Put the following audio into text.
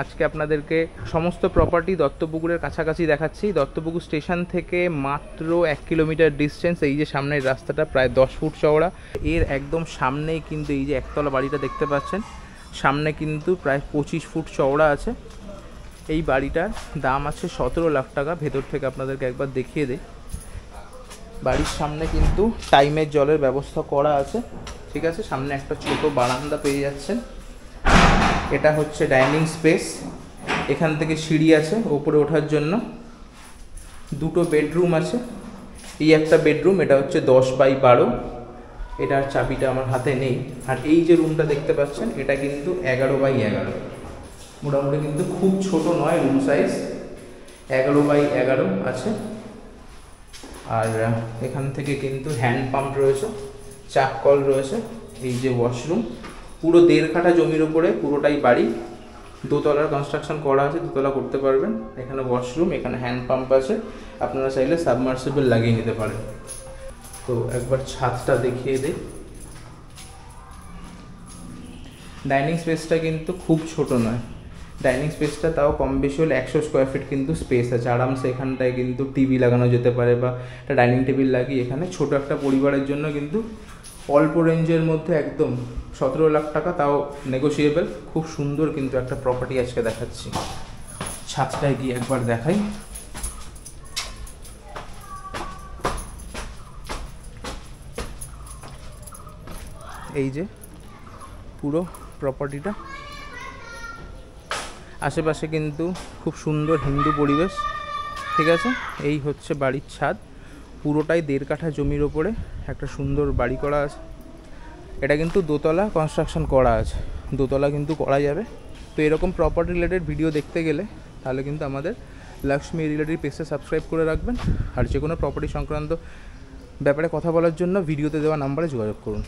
আজকে আপনাদেরকে সমস্ত প্রপার্টি দত্তপুকুরের কাছাকাছি দেখাচ্ছি। দত্তপুকুর স্টেশন থেকে মাত্র 1 কিলোমিটার ডিস্টেন্স। এই যে সামনের রাস্তাটা প্রায় 10 ফুট চওড়া, এর একদম সামনেই কিন্তু এই যে একতলা বাড়িটা দেখতে পাচ্ছেন, সামনে কিন্তু প্রায় 25 ফুট চওড়া আছে। এই বাড়িটার দাম আছে 17 লাখ টাকা। ভেতর থেকে আপনাদেরকে একবার দেখিয়ে দেই। বাড়ির সামনে কিন্তু টাইমের জলের ব্যবস্থা করা আছে, ঠিক আছে। সামনে একটা ছোট বারান্দা পেয়ে যাচ্ছেন। এটা হচ্ছে ডাইনিং স্পেস, এখান থেকে সিঁড়ি আছে ওপরে ওঠার জন্য। দুটো বেডরুম আছে, এই একটা বেডরুম, এটা হচ্ছে 10x12। এটার চাবিটা আমার হাতে নেই। আর এই যে রুমটা দেখতে পাচ্ছেন এটা কিন্তু 11x11, মোটামুটি কিন্তু খুব ছোট নয় রুম সাইজ, 11x11 আছে। আর এখান থেকে কিন্তু হ্যান্ড পাম্প রয়েছে, চাপ কল রয়েছে। এই যে ওয়াশরুম, পুরো 1.5 কাঠা জমির উপরে পুরোটাই বাড়ি। দোতলার কনস্ট্রাকশন করা আছে, দোতলা করতে পারবেন। এখানে ওয়াশরুম, এখানে হ্যান্ড পাম্প আছে, আপনারা চাইলে সাবমার্সিবল লাগিয়ে নিতে পারেন। তো একবার ছাদটা দেখিয়ে দিই। ডাইনিং স্পেসটা কিন্তু খুব ছোট নয়, ডাইনিং স্পেসটা তাও কম বেশি হলে 100 স্কোয়ার ফিট কিন্তু স্পেস আছে আরামসে। এখানটায় কিন্তু টিভি লাগানো যেতে পারে বা একটা ডাইনিং টেবিল লাগিয়ে এখানে ছোট একটা পরিবারের জন্য কিন্তু অল্প রেঞ্জের মধ্যে একদম 17 লাখ টাকা, তাও নেগোশিয়েবল। খুব সুন্দর কিন্তু একটা প্রপার্টি আজকে দেখাচ্ছি। ছাদটায় গিয়ে একবার দেখাই। এই যে পুরো প্রপার্টিটা, আশেপাশে কিন্তু খুব সুন্দর হিন্দু পরিবেশ, ঠিক আছে। এই হচ্ছে বাড়ির ছাদ, পুরোটাই 1.5 কাঠা জমির ওপরে একটা সুন্দর বাড়ি করা আছে। এটা কিন্তু দোতলা কনস্ট্রাকশন করা আছে, দোতলা কিন্তু করা যাবে। তো এরকম প্রপার্টি রিলেটেড ভিডিও দেখতে গেলে তাহলে কিন্তু আমাদের লক্ষ্মী রিলেটেড পেজটা সাবস্ক্রাইব করে রাখবেন। আর যে কোনো প্রপার্টি সংক্রান্ত ব্যাপারে কথা বলার জন্য ভিডিওতে দেওয়া নাম্বারে যোগাযোগ করুন।